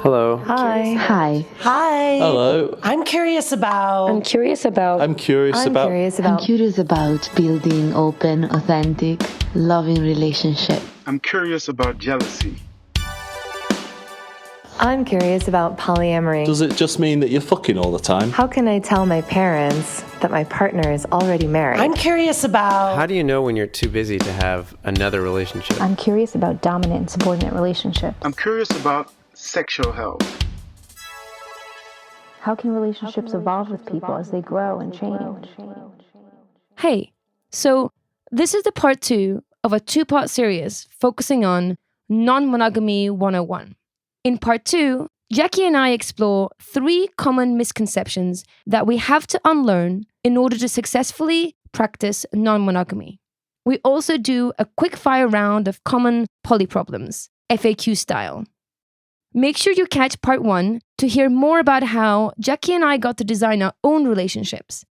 Hello. Hi. Hi. Hi. Hello. I'm curious about I'm curious about I'm curious about building open, authentic, loving relationship. I'm curious about jealousy. I'm curious about polyamory. Does it just mean that you're fucking all the time? How can I tell my parents that my partner is already married? I'm curious about How do you know when you're too busy to have another relationship? I'm curious about dominant and subordinate relationships. I'm curious about sexual health. How can relationships evolve with people as they grow and change? Hey, so this is the part 2 of a 2-part series focusing on non-monogamy 101. In part 2, Jackie and I explore 3 common misconceptions that we have to unlearn in order to successfully practice non-monogamy. We also do a quick fire round of common poly problems, FAQ style. Make sure you catch part 1 to hear more about how Jackie and I got to design our own relationships.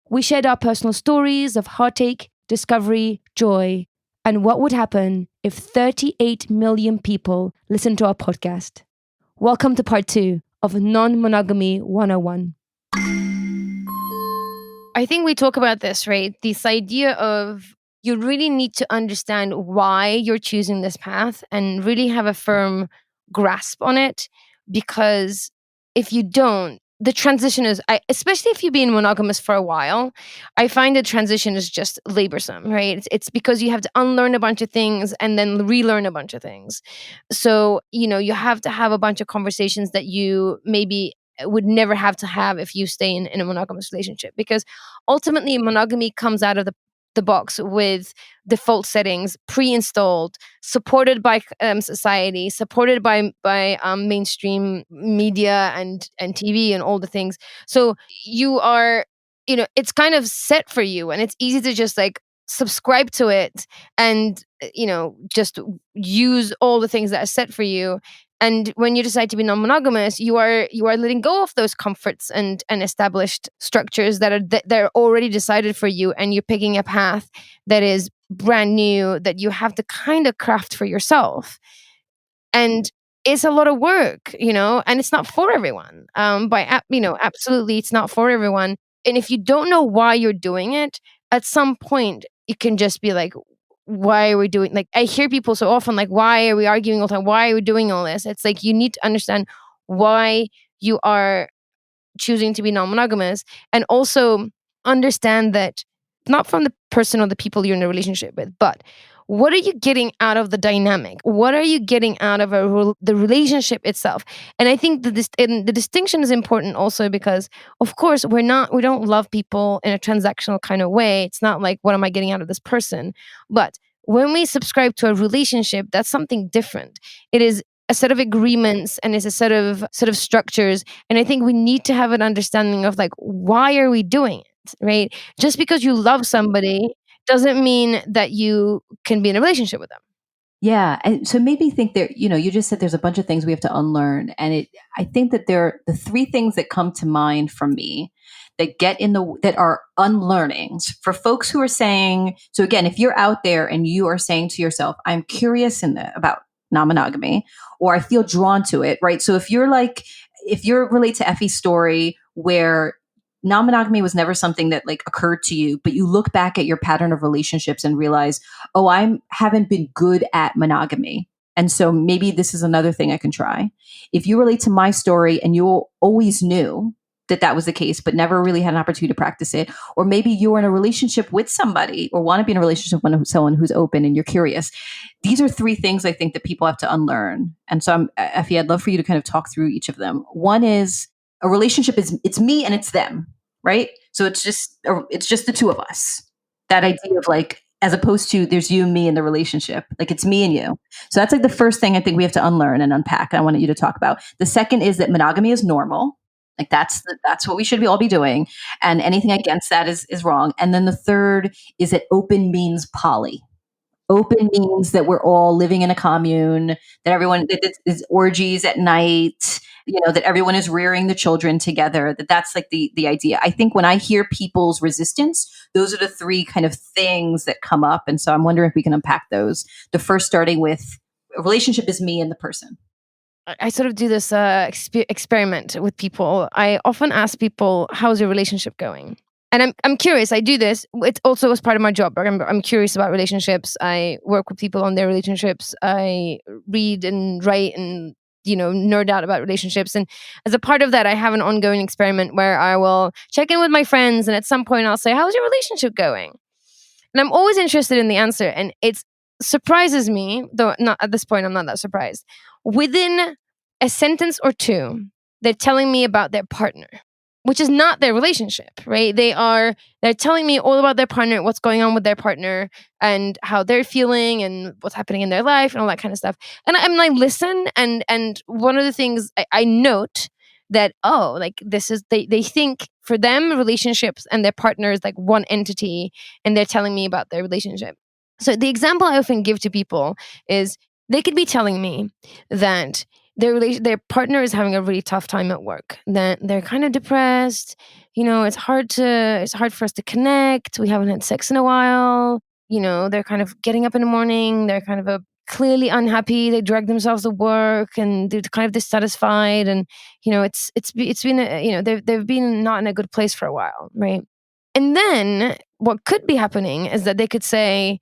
We shared our personal stories of heartache, discovery, joy, and what would happen if 38 million people listened to our podcast. Welcome to part 2 of Non-Monogamy 101. I think we talk about this, right? This idea of you really need to understand why you're choosing this path and really have a firm grasp on it, because if you don't, the transition is, especially if you've been monogamous for a while, I find the transition is just laborsome, right? It's because you have to unlearn a bunch of things and then relearn a bunch of things. So, you have to have a bunch of conversations that you maybe would never have to have if you stay in a monogamous relationship, because ultimately monogamy comes out of the box with default settings pre-installed, supported by society, supported by mainstream media and TV and all the things. So you are, it's kind of set for you, and it's easy to just like subscribe to it and just use all the things that are set for you. And when you decide to be non-monogamous, you are letting go of those comforts and established structures that are already decided for you, and you're picking a path that is brand new that you have to kind of craft for yourself. And it's a lot of work, and it's not for everyone. Absolutely, it's not for everyone. And if you don't know why you're doing it, at some point it can just be like, why are we doing, like, I hear people so often like, why are we arguing all the time? Why are we doing all this? It's like, you need to understand why you are choosing to be non-monogamous, and also understand that not from the person or the people you're in a relationship with, but what are you getting out of the dynamic? What are you getting out of the relationship itself? And I think that the distinction is important also because, of course, we don't love people in a transactional kind of way. It's not like, what am I getting out of this person? But when we subscribe to a relationship, that's something different. It is a set of agreements, and it's a set of structures. And I think we need to have an understanding of like, why are we doing it, right? Just because you love somebody doesn't mean that you can be in a relationship with them. Yeah. And so maybe think there, you just said there's a bunch of things we have to unlearn. And I think that there are the 3 things that come to mind from me that are unlearnings for folks who are saying, so again, if you're out there and you are saying to yourself, I'm curious about non-monogamy, or I feel drawn to it, right? So if you relate to Effie's story where non-monogamy was never something that like occurred to you, but you look back at your pattern of relationships and realize, oh, I haven't been good at monogamy. And so maybe this is another thing I can try. If you relate to my story and you always knew that was the case, but never really had an opportunity to practice it, or maybe you're in a relationship with somebody or want to be in a relationship with someone who's open and you're curious. These are 3 things I think that people have to unlearn. And so Effie, I'd love for you to kind of talk through each of them. One is, a relationship it's me and it's them, right? So it's just the 2 of us. That idea of like, as opposed to there's you and me in the relationship, like it's me and you. So that's like the first thing I think we have to unlearn and unpack. I wanted you to talk about. The second is that monogamy is normal. Like that's what we should all be doing. And anything against that is wrong. And then the third is that open means poly. Open means that we're all living in a commune, that everyone, that it's orgies at night, that everyone is rearing the children together, that's like the idea. I think when I hear people's resistance, those are the 3 kind of things that come up. And so I'm wondering if we can unpack those. The first starting with, a relationship is me and the person. I sort of do this experiment with people. I often ask people, how's your relationship going? And I'm curious. I do this. It also was part of my job. I'm curious about relationships. I work with people on their relationships. I read and write and nerd out about relationships. And as a part of that, I have an ongoing experiment where I will check in with my friends, and at some point I'll say, "How's your relationship going?" And I'm always interested in the answer, and it surprises me, though not at this point. I'm not that surprised. Within a sentence or two, they're telling me about their partner, which is not their relationship, right? They're telling me all about their partner, what's going on with their partner, and how they're feeling, and what's happening in their life, and all that kind of stuff. And I'm like, listen, and one of the things I note that this is they think for them relationships and their partner is like one entity, and they're telling me about their relationship. So the example I often give to people is they could be telling me that their partner is having a really tough time at work. That they're kind of depressed. It's hard for us to connect. We haven't had sex in a while. They're kind of getting up in the morning. They're kind of clearly unhappy. They drag themselves to work, and they're kind of dissatisfied. And it's been they've been not in a good place for a while, right? And then what could be happening is that they could say,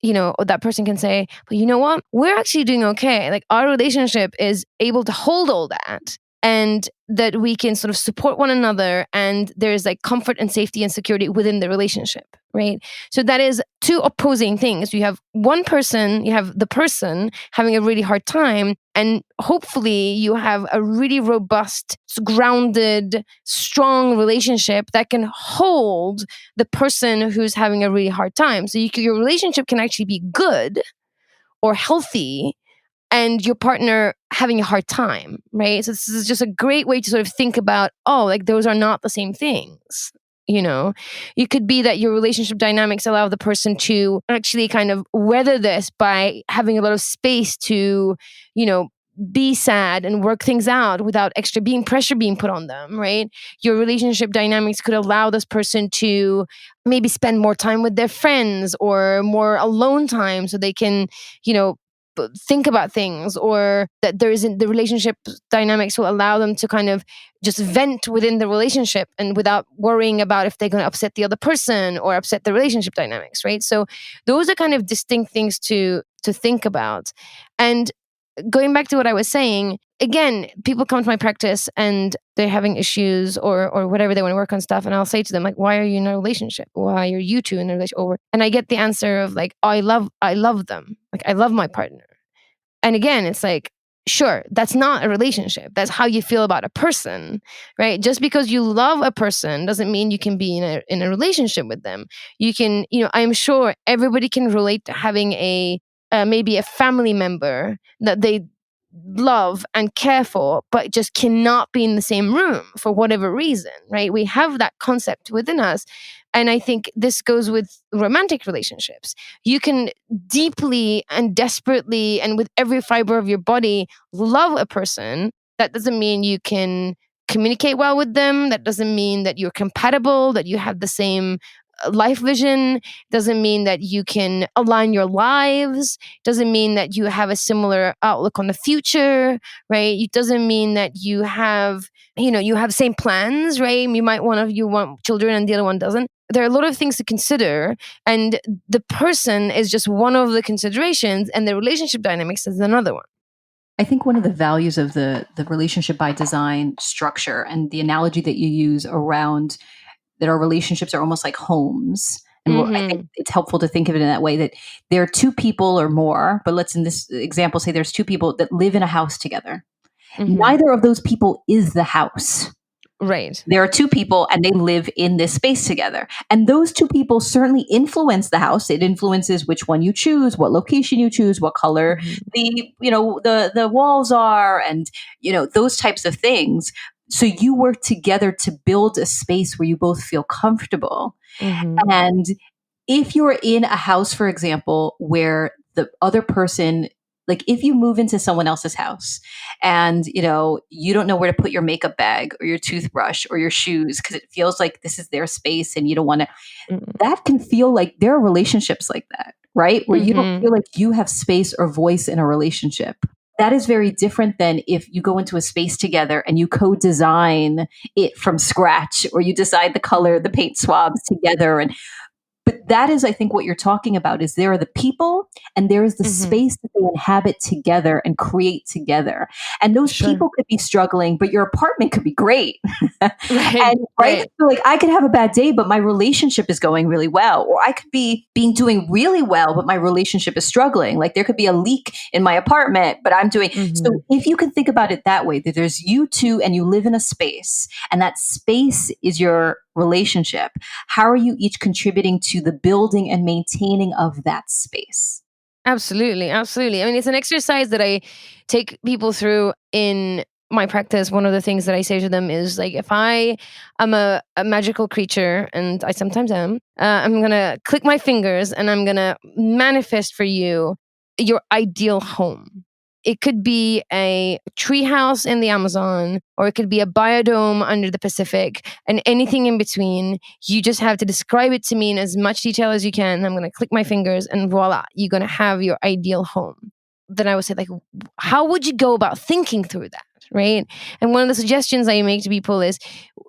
or that person can say, but you know what? We're actually doing okay. Like our relationship is able to hold all that, and that we can sort of support one another, and there's like comfort and safety and security within the relationship, right? So that is two opposing things. You have one person, you have the person having a really hard time, and hopefully you have a really robust, grounded, strong relationship that can hold the person who's having a really hard time. So your relationship can actually be good or healthy, and your partner having a hard time, right? So this is just a great way to sort of think about, those are not the same things. It could be that your relationship dynamics allow the person to actually kind of weather this by having a lot of space to, be sad and work things out without extra pressure being put on them, right? Your relationship dynamics could allow this person to maybe spend more time with their friends or more alone time, so they can, think about things, or that there isn't the relationship dynamics will allow them to kind of just vent within the relationship and without worrying about if they're going to upset the other person or upset the relationship dynamics, right? So those are kind of distinct things to think about. And going back to what I was saying, again, people come to my practice and they're having issues or whatever, they want to work on stuff. And I'll say to them, like, why are you in a relationship? Why are you two in a relationship? And I get the answer of like, I love them. Like, I love my partner. And again, it's like, sure, that's not a relationship. That's how you feel about a person, right? Just because you love a person doesn't mean you can be in a relationship with them. You can, I'm sure everybody can relate to having maybe a family member that they love and care for, but just cannot be in the same room for whatever reason, right? We have that concept within us. And I think this goes with romantic relationships. You can deeply and desperately and with every fiber of your body love a person. That doesn't mean you can communicate well with them. That doesn't mean that you're compatible, that you have the same life vision. Doesn't mean that you can align your lives. Doesn't mean that you have a similar outlook on the future, right? It doesn't mean that you have same plans, right? You want children and the other one doesn't. There are a lot of things to consider, and the person is just one of the considerations, and the relationship dynamics is another one. I think one of the values of the relationship by design structure, and the analogy that you use around that our relationships are almost like homes. And I think it's helpful to think of it in that way, that there are two people or more, but let's in this example say there's two people that live in a house together. Neither of those people is the house. Right. There are two people and they live in this space together. And those two people certainly influence the house. It influences which one you choose, what location you choose, what color the walls are, and those types of things. So you work together to build a space where you both feel comfortable. And if you're in a house, for example, where the other person, like if you move into someone else's house and, you don't know where to put your makeup bag or your toothbrush or your shoes because it feels like this is their space and you don't want to, that can feel like there are relationships like that, right? Where you don't feel like you have space or voice in a relationship. that is very different than if you go into a space together and you co-design it from scratch, or you decide the color, the paint swabs together. But that is, I think, what you're talking about is there are the people and there is the space that they inhabit together and create together. And those people could be struggling, but your apartment could be great. Right? So like I could have a bad day, but my relationship is going really well. Or I could be doing really well, but my relationship is struggling. Like there could be a leak in my apartment, but I'm doing. So if you can think about it that way, that there's you two and you live in a space and that space is your relationship, how are you each contributing to the building and maintaining of that space? Absolutely. Absolutely. I mean, it's an exercise that I take people through in my practice. One of the things that I say to them is like, if I am a magical creature, and I sometimes am, I'm going to click my fingers and I'm going to manifest for you your ideal home. It could be a treehouse in the Amazon, or it could be a biodome under the Pacific, and anything in between. You just have to describe it to me in as much detail as you can. I'm going to click my fingers and voila, you're going to have your ideal home. Then I would say, like, how would you go about thinking through that? Right. And one of the suggestions I make to people is,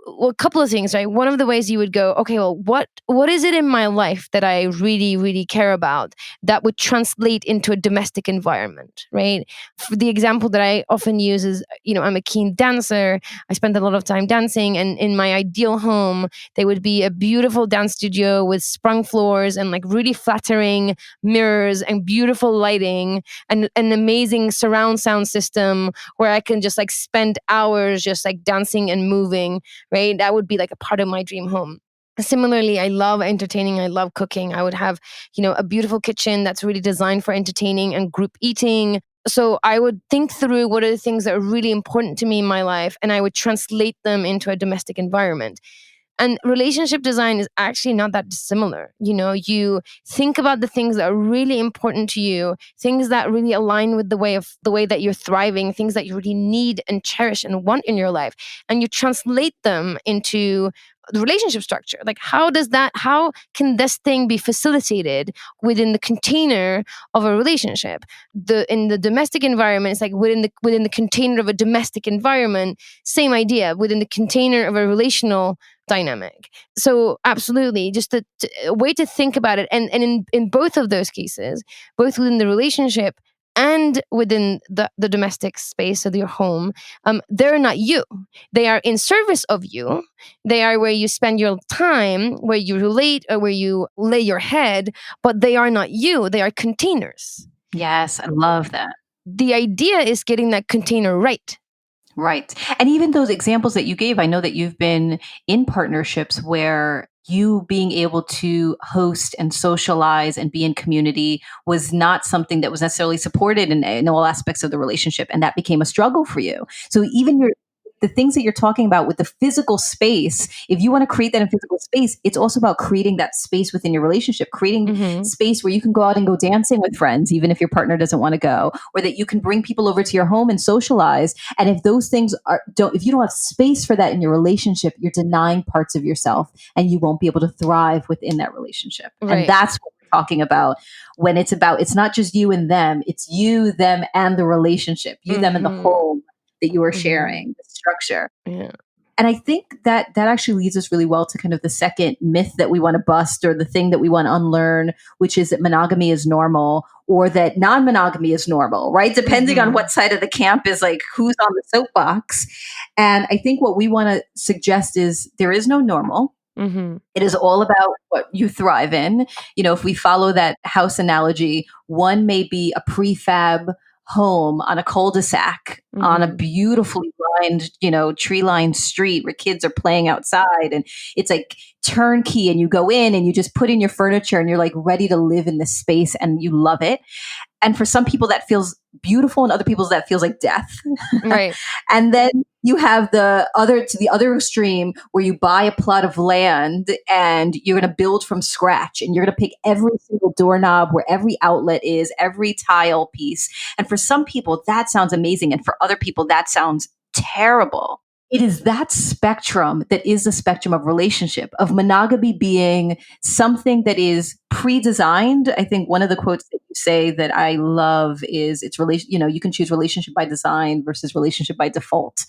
well, a couple of things, right? One of the ways you would go, okay, well, what is it in my life that I really, really care about that would translate into a domestic environment, right? For the example that I often use is, I'm a keen dancer. I spend a lot of time dancing, and in my ideal home, there would be a beautiful dance studio with sprung floors and like really flattering mirrors and beautiful lighting and an amazing surround sound system where I can just like spend hours just like dancing and moving, right? That would be like a part of my dream home. Similarly, I love entertaining. I love cooking. I would have, a beautiful kitchen that's really designed for entertaining and group eating. So I would think through what are the things that are really important to me in my life, and I would translate them into a domestic environment. And relationship design is actually not that dissimilar. You think about the things that are really important to you, things that really align with the way that you're thriving, things that you really need and cherish and want in your life, and you translate them into the relationship structure. Like, how can this thing be facilitated within the container of a relationship? In the domestic environment, it's like within the container of a domestic environment, same idea, within the container of a relational dynamic. So absolutely, just a way to think about it. And in both of those cases, both within the relationship and within the domestic space of your home, they're not you. They are in service of you. They are where you spend your time, where you relate, or where you lay your head, but they are not you. They are containers. Yes, I love that. The idea is getting that container right. Right. And even those examples that you gave, I know that you've been in partnerships where you being able to host and socialize and be in community was not something that was necessarily supported in all aspects of the relationship. And that became a struggle for you. So even the things that you're talking about with the physical space, if you want to create that in physical space, it's also about creating that space within your relationship, creating space where you can go out and go dancing with friends, even if your partner doesn't want to go, or that you can bring people over to your home and socialize. And if those things if you don't have space for that in your relationship, you're denying parts of yourself and you won't be able to thrive within that relationship. Right. And that's what we're talking about when it's not just you and them, it's you, them, and the relationship, you, them, and the home that you are sharing, the structure. Yeah. And I think that actually leads us really well to kind of the second myth that we want to bust, or the thing that we want to unlearn, which is that monogamy is normal, or that non-monogamy is normal, right? Depending on what side of the camp is, like, who's on the soapbox. And I think what we want to suggest is there is no normal. It is all about what you thrive in. If we follow that house analogy, one may be a prefab home on a cul-de-sac on a beautifully lined, tree-lined street where kids are playing outside, and it's like turnkey, and you go in and you just put in your furniture and you're like ready to live in this space and you love it. And for some people that feels beautiful, and other people that feels like death. Right. And then you have the other extreme where you buy a plot of land and you're going to build from scratch, and you're going to pick every single doorknob where every outlet is, every tile piece. And for some people that sounds amazing, and for other people that sounds terrible. it is that spectrum that is the spectrum of relationship, of monogamy being something that is pre-designed. I think one of the quotes that you say that I love is it's you can choose relationship by design versus relationship by default.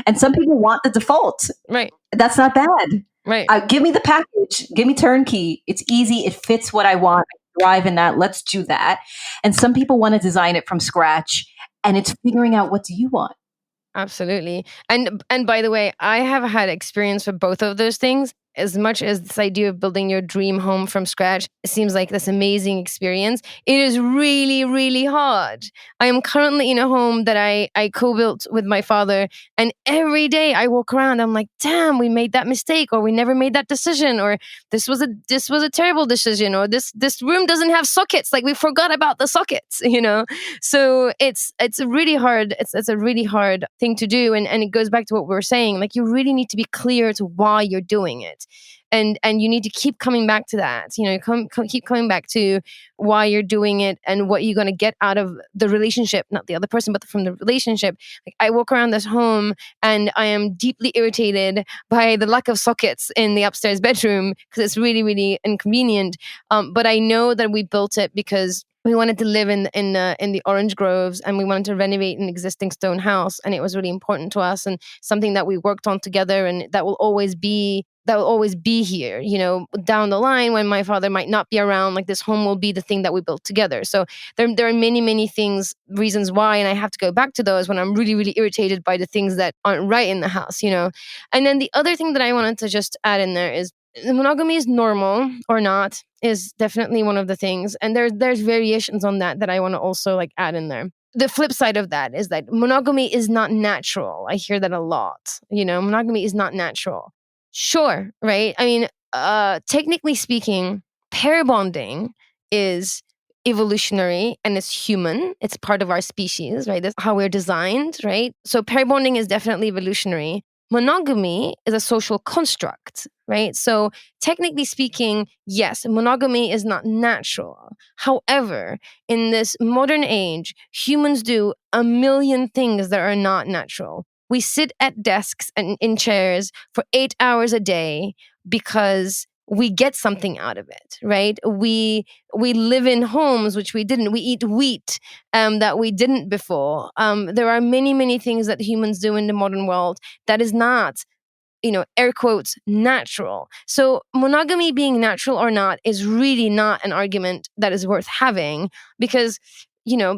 And some people want the default. Right. That's not bad. Right. Give me the package, give me turnkey. It's easy. It fits what I want. I thrive in that. Let's do that. And some people want to design it from scratch, and it's figuring out, what do you want? Absolutely. And by the way, I have had experience with both of those things. As much as this idea of building your dream home from scratch seems like this amazing experience, it is really, really hard. I am currently in a home that I co-built with my father, and every day I walk around, I'm like, damn, we made that mistake, or we never made that decision, or this was a terrible decision, or this room doesn't have sockets, like we forgot about the sockets, So it's a really hard thing to do, and it goes back to what we were saying. Like, you really need to be clear to why you're doing it. And you need to keep coming back to that. Keep coming back to why you're doing it and what you're going to get out of the relationship, not the other person, but from the relationship. Like, I walk around this home and I am deeply irritated by the lack of sockets in the upstairs bedroom because it's really, really inconvenient. But I know that we built it because we wanted to live in the orange groves, and we wanted to renovate an existing stone house, and it was really important to us, and something that we worked on together, and that will always be here, down the line when my father might not be around. Like, this home will be the thing that we built together. So there are many, many reasons why, and I have to go back to those when I'm really, really irritated by the things that aren't right in the house, And then the other thing that I wanted to just add in there is, monogamy is normal or not is definitely one of the things, and there's variations on that I want to also add in there. The flip side of that is that monogamy is not natural. I hear that a lot. Monogamy is not natural. Sure, right? I mean, technically speaking, pair bonding is evolutionary and it's human. It's part of our species, right? That's how we're designed, right? So pair bonding is definitely evolutionary. Monogamy is a social construct, right? So technically speaking, yes, monogamy is not natural. However, in this modern age, humans do a million things that are not natural. We sit at desks and in chairs for 8 hours a day because we get something out of it, right? We live in homes which we didn't. We eat wheat that we didn't before. There are many, many things that humans do in the modern world that is not, air quotes, natural. So monogamy being natural or not is really not an argument that is worth having, because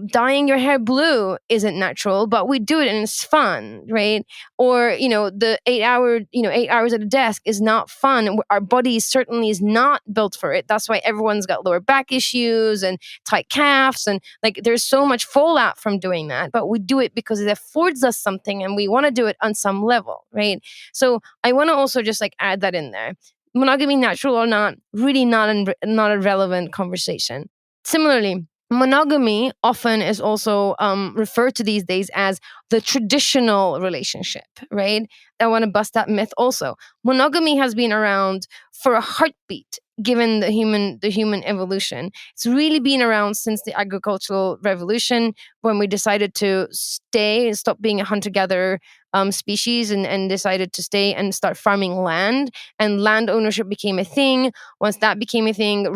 dyeing your hair blue isn't natural, but we do it and it's fun, right? Or, the 8 hours at a desk is not fun. Our body certainly is not built for it. That's why everyone's got lower back issues and tight calves. And there's so much fallout from doing that, but we do it because it affords us something and we want to do it on some level, right? So I want to also just add that in there. Monogamy, natural or not, really not a relevant conversation. Similarly, monogamy often is also referred to these days as the traditional relationship, right? I want to bust that myth also. Monogamy has been around for a heartbeat, given the human evolution. It's really been around since the agricultural revolution, when we decided to stop being a hunter-gatherer species and decided to stay and start farming land. And land ownership became a thing. Once that became a thing,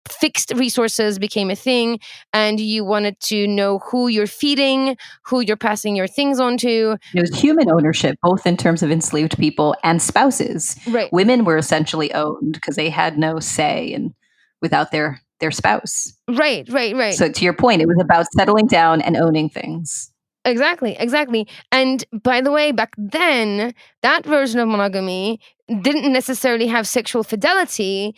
fixed resources became a thing, and you wanted to know who you're feeding, who you're passing your things on to. It was human ownership, both in terms of enslaved people and spouses. Right. Women were essentially owned because they had no say and without their spouse. Right. So to your point, it was about settling down and owning things. Exactly. And by the way, back then, that version of monogamy didn't necessarily have sexual fidelity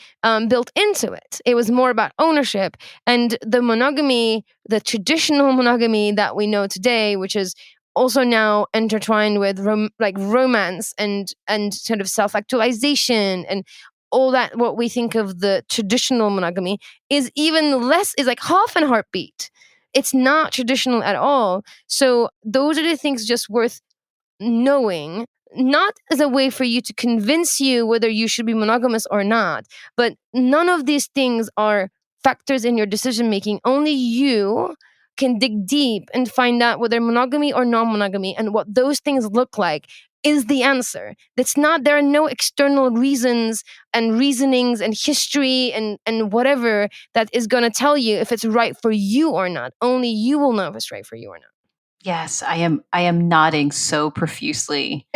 built into it. It was more about ownership. And the traditional monogamy that we know today, which is also now intertwined with romance and sort of self-actualization and all that, what we think of the traditional monogamy, is even less, is half an heartbeat. It's not traditional at all. So those are the things just worth knowing, not as a way for you to convince you whether you should be monogamous or not, but none of these things are factors in your decision making. Only you can dig deep and find out whether monogamy or non-monogamy and what those things look like is the answer. That's not, there are no external reasons and reasonings and history and whatever that is going to tell you if it's right for you or not. Only you will know if it's right for you or not. Yes, I am nodding so profusely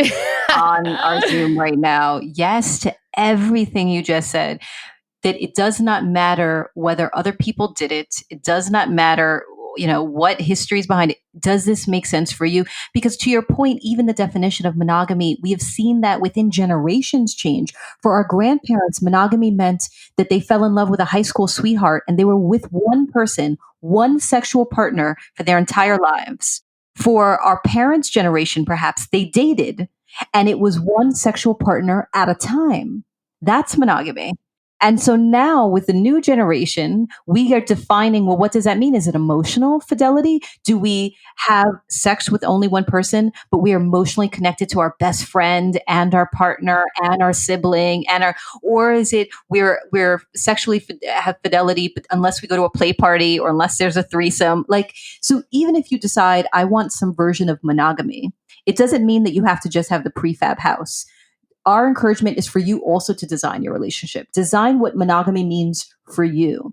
on our Zoom right now. Yes to everything you just said. That it does not matter whether other people did it. It does not matter, what history is behind it. Does this make sense for you? Because to your point, even the definition of monogamy, we have seen that within generations change. For our grandparents, monogamy meant that they fell in love with a high school sweetheart and they were with one person, one sexual partner for their entire lives. For our parents' generation, perhaps they dated and it was one sexual partner at a time. That's monogamy. And so now with the new generation, we are defining, well, what does that mean? Is it emotional fidelity? Do we have sex with only one person, but we are emotionally connected to our best friend and our partner and our sibling or is it we're sexually have fidelity, but unless we go to a play party or unless there's a threesome, so even if you decide I want some version of monogamy, it doesn't mean that you have to just have the prefab house. Our encouragement is for you also to design your relationship. Design what monogamy means for you.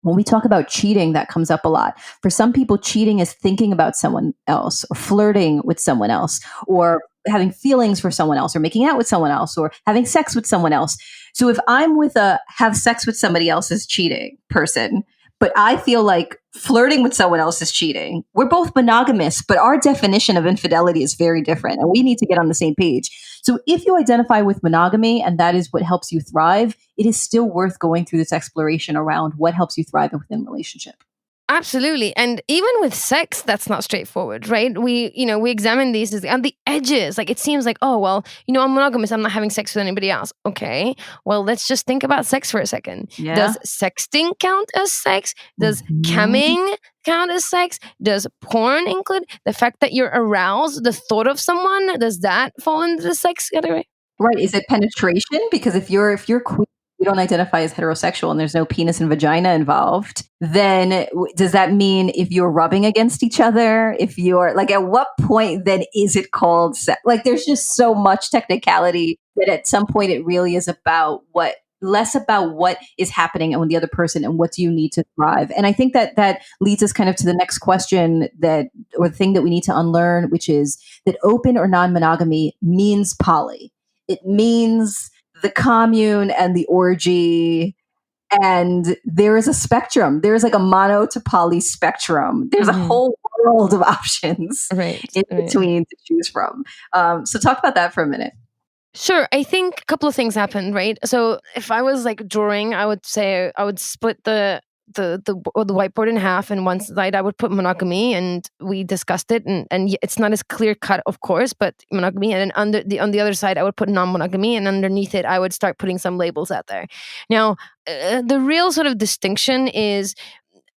When we talk about cheating, that comes up a lot. For some people, cheating is thinking about someone else or flirting with someone else or having feelings for someone else or making out with someone else or having sex with someone else. So if I'm with a have sex with somebody else's cheating person, but I feel like flirting with someone else is cheating. We're both monogamous, but our definition of infidelity is very different, and we need to get on the same page. So if you identify with monogamy and that is what helps you thrive, it is still worth going through this exploration around what helps you thrive within a relationship. Absolutely. And even with sex, that's not straightforward, right? We examine these on the edges. It seems like, oh, well, I'm monogamous. I'm not having sex with anybody else. Okay. Well, let's just think about sex for a second. Yeah. Does sexting count as sex? Does camming count as sex? Does porn include the fact that you're aroused? The thought of someone, does that fall into the sex category? Right. Is it penetration? Because if you're queer, you don't identify as heterosexual and there's no penis and vagina involved, then does that mean if you're rubbing against each other, if you're at what point then is it called sex? There's just so much technicality that at some point it really is less about what is happening and with the other person and what do you need to thrive. And I think that leads us kind of to the next question or the thing that we need to unlearn, which is that open or non-monogamy means poly. It means the commune and the orgy, and there is a spectrum. There's a mono to poly spectrum. There's a whole world of options in between to choose from. So talk about that for a minute. Sure. I think a couple of things happened, right? So if I was drawing, I would say I would split the whiteboard in half, and one side I would put monogamy, and we discussed it, and it's not as clear cut, of course, but monogamy, and then on the other side I would put non-monogamy, and underneath it I would start putting some labels out there. Now, the real sort of distinction is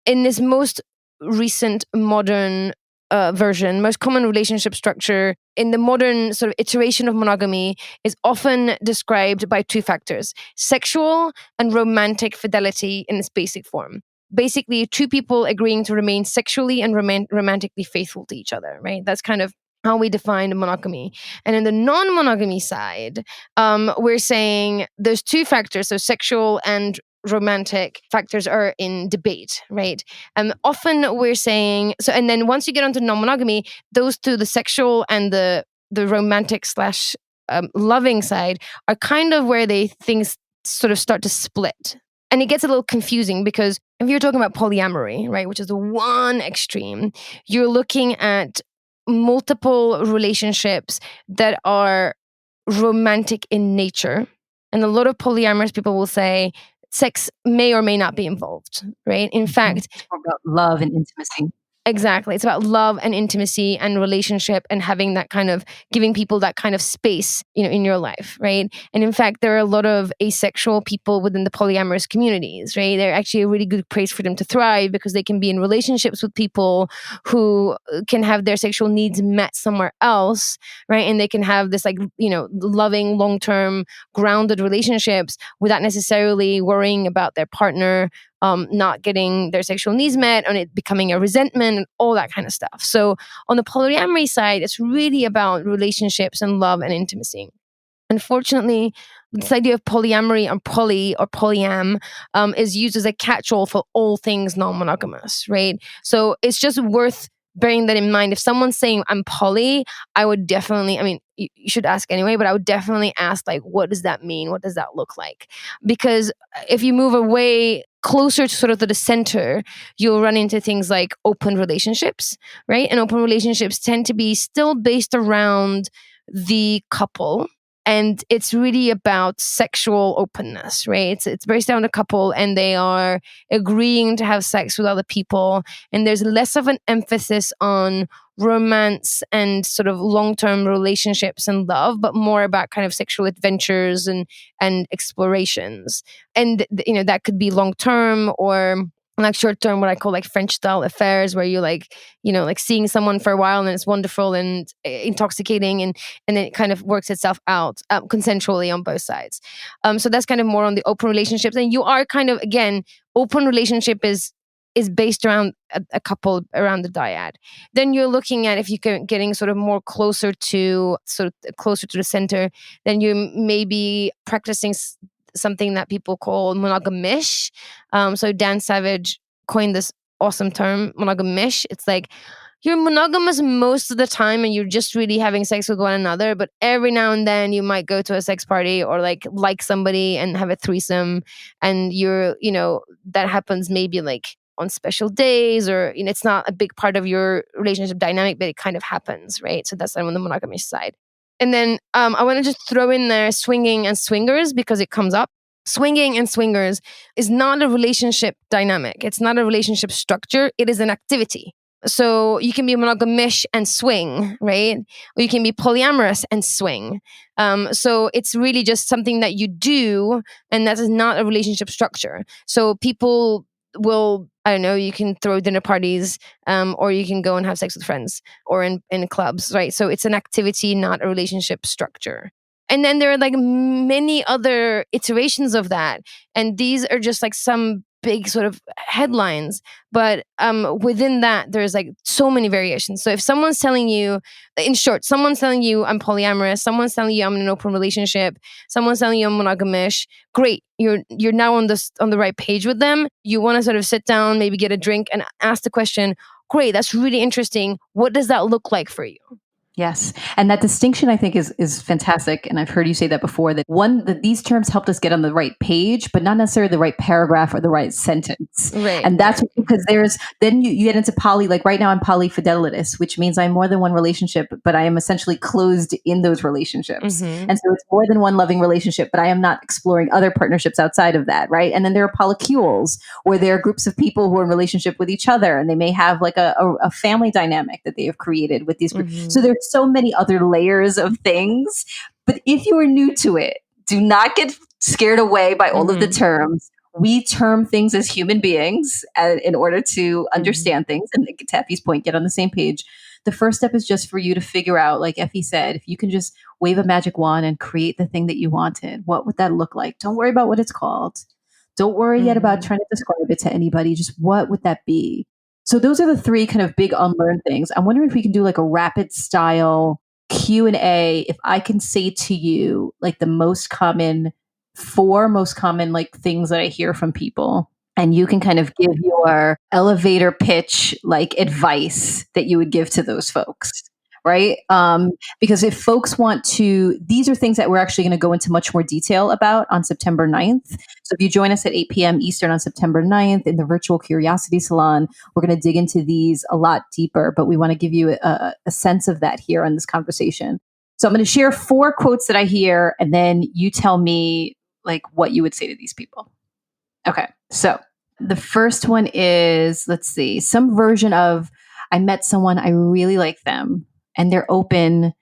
in this most recent modern version, most common relationship structure in the modern sort of iteration of monogamy is often described by two factors: sexual and romantic fidelity in its basic form. Basically, two people agreeing to remain sexually and romantically faithful to each other, right? That's kind of how we define monogamy. And in the non-monogamy side, we're saying there's two factors, so sexual and romantic factors are in debate, right? Often we're saying, so, and then once you get onto non-monogamy, those two, the sexual and the romantic slash loving side, are kind of where things sort of start to split. And it gets a little confusing because if you're talking about polyamory, right, which is the one extreme, you're looking at multiple relationships that are romantic in nature. And a lot of polyamorous people will say sex may or may not be involved, right? In fact, it's about love and intimacy. Exactly. It's about love and intimacy and relationship and having that kind of, giving people that kind of space, in your life, right? And in fact, there are a lot of asexual people within the polyamorous communities, right? They're actually a really good place for them to thrive because they can be in relationships with people who can have their sexual needs met somewhere else, right? And they can have this loving, long-term, grounded relationships without necessarily worrying about their partner not getting their sexual needs met, and it becoming a resentment, and all that kind of stuff. So on the polyamory side, it's really about relationships and love and intimacy. Unfortunately, this idea of polyamory or polyam is used as a catch-all for all things non-monogamous, right? So it's just worth bearing that in mind. If someone's saying I'm poly, I would definitely, I mean, you should ask anyway, but I would definitely ask, like, what does that mean? What does that look like? Because if you move away closer to sort of the center, you'll run into things like open relationships, right? And open relationships tend to be still based around the couple. And it's really about sexual openness, right? It's based on a couple, and they are agreeing to have sex with other people. And there's less of an emphasis on romance and sort of long-term relationships and love, but more about kind of sexual adventures and explorations. And that could be long-term or like short-term, what I call like French-style affairs, where you like seeing someone for a while and it's wonderful and intoxicating, and then it kind of works itself out consensually on both sides. So that's kind of more on the open relationships. And you are kind of, again, open relationship is based around a couple, around the dyad. Then you're looking at, if you're getting sort of more closer to the center, then you may be practicing something that people call monogamish. So Dan Savage coined this awesome term, monogamish. It's like you're monogamous most of the time and you're just really having sex with one another, but every now and then you might go to a sex party or like somebody and have a threesome, and that happens maybe like on special days, or it's not a big part of your relationship dynamic, but it kind of happens, right? So that's on the monogamish side. And then I want to just throw in there swinging and swingers, because it comes up. Swinging and swingers is not a relationship dynamic. It's not a relationship structure. It is an activity. So you can be monogamish and swing, right? Or you can be polyamorous and swing. So it's really just something that you do, and that is not a relationship structure. So people will, I don't know, you can throw dinner parties, or you can go and have sex with friends, or in clubs, right? So it's an activity, not a relationship structure. And then there are like many other iterations of that. And these are just like some big sort of headlines. But within that, there's like so many variations. So if someone's telling you, in short, someone's telling you I'm polyamorous, someone's telling you I'm in an open relationship, someone's telling you I'm monogamish, great. You're now on the right page with them. You want to sort of sit down, maybe get a drink and ask the question, great, that's really interesting. What does that look like for you? Yes. And that distinction, I think, is fantastic. And I've heard you say that before, that these terms helped us get on the right page, but not necessarily the right paragraph or the right sentence. Right. And that's because then you get into poly, like right now I'm polyfidelitous, which means I'm more than one relationship, but I am essentially closed in those relationships. Mm-hmm. And so it's more than one loving relationship, but I am not exploring other partnerships outside of that. Right. And then there are polycules, where there are groups of people who are in relationship with each other, and they may have like a family dynamic that they have created with these groups. Mm-hmm. So there's so many other layers of things. But if you are new to it, do not get scared away by all of the terms. We term things as human beings in order to understand things. And to Effy's point, get on the same page. The first step is just for you to figure out, like Effy said, if you can just wave a magic wand and create the thing that you wanted, what would that look like? Don't worry about what it's called. Don't worry yet about trying to describe it to anybody. Just what would that be? So those are the three kind of big unlearn things. I'm wondering if we can do like a rapid style Q&A. If I can say to you like the four most common like things that I hear from people, and you can kind of give your elevator pitch like advice that you would give to those folks. Right? Because if folks want to, these are things that we're actually going to go into much more detail about on September 9th. So if you join us at 8 p.m. Eastern on September 9th in the virtual Curiosity Salon, we're going to dig into these a lot deeper, but we want to give you a sense of that here on this conversation. So I'm going to share 4 quotes that I hear, and then you tell me like what you would say to these people. Okay. So the first one is, let's see, some version of, I met someone, I really like them, and they're open.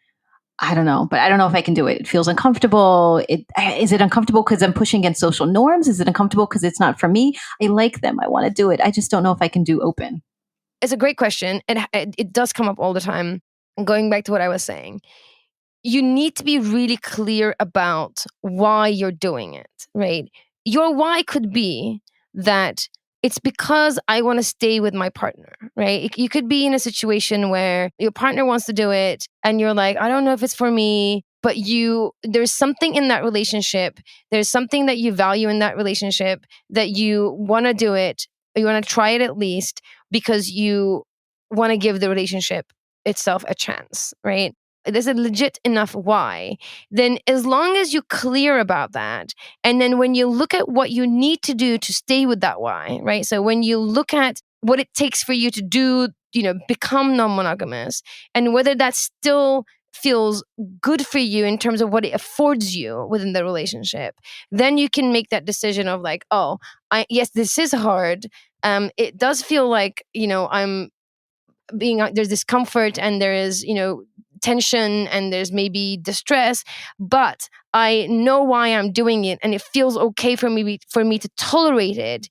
I don't know, but I don't know if I can do it. It feels uncomfortable. Is it uncomfortable because I'm pushing against social norms? Is it uncomfortable because it's not for me? I like them. I want to do it. I just don't know if I can do open. It's a great question. It does come up all the time. And going back to what I was saying, you need to be really clear about why you're doing it, right? Your why could be that it's because I want to stay with my partner, right? You could be in a situation where your partner wants to do it and you're like, I don't know if it's for me, but there's something in that relationship. There's something that you value in that relationship that you want to do it. Or you want to try it at least because you want to give the relationship itself a chance, right? There's a legit enough why. Then as long as you're clear about that, and then when you look at what you need to do to stay with that why, right? So when you look at what it takes for you to do, become non-monogamous, and whether that still feels good for you in terms of what it affords you within the relationship, then you can make that decision of like, oh, yes, this is hard. It does feel like, I'm there's discomfort and there is, tension and there's maybe distress, but I know why I'm doing it and it feels okay for me to tolerate it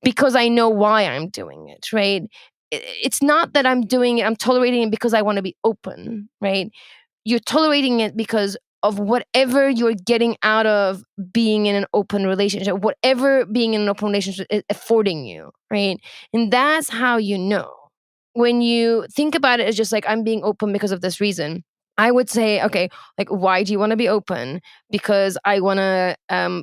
because I know why I'm doing it, right? It's not that I'm doing it, I'm tolerating it because I want to be open, right? You're tolerating it because of whatever you're getting out of being in an open relationship, whatever being in an open relationship is affording you, right? And that's how you know. When you think about it as just like, I'm being open because of this reason, I would say, okay, like, why do you want to be open? Because I want to,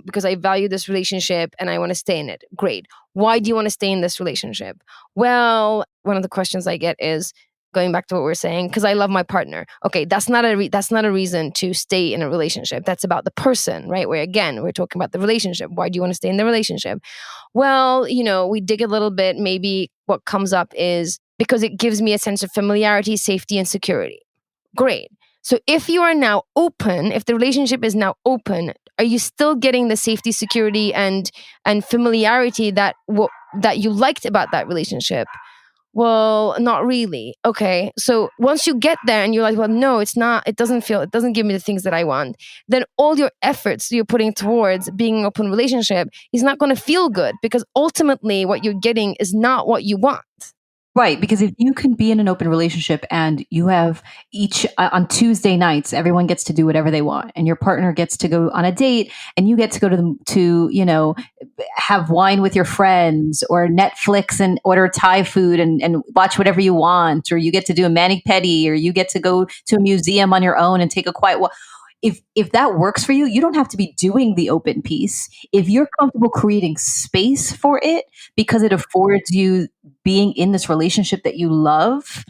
because I value this relationship and I want to stay in it. Great. Why do you want to stay in this relationship? Well, one of the questions I get is, going back to what we're saying, because I love my partner. Okay, that's not a reason to stay in a relationship. That's about the person, right? Where again, we're talking about the relationship. Why do you want to stay in the relationship? Well, we dig a little bit. Maybe what comes up is because it gives me a sense of familiarity, safety, and security. Great. So if you are now open, if the relationship is now open, are you still getting the safety, security, and familiarity that you liked about that relationship? Well, not really. Okay. So once you get there and you're like, well, no, it's not, it doesn't give me the things that I want, then all your efforts you're putting towards being an open relationship is not going to feel good because ultimately what you're getting is not what you want. Right, because if you can be in an open relationship and you have each on Tuesday nights, everyone gets to do whatever they want, and your partner gets to go on a date, and you get to go to have wine with your friends or Netflix and order Thai food and watch whatever you want, or you get to do a mani-pedi, or you get to go to a museum on your own and take a quiet walk. If that works for you, you don't have to be doing the open piece. If you're comfortable creating space for it because it affords you being in this relationship that you love,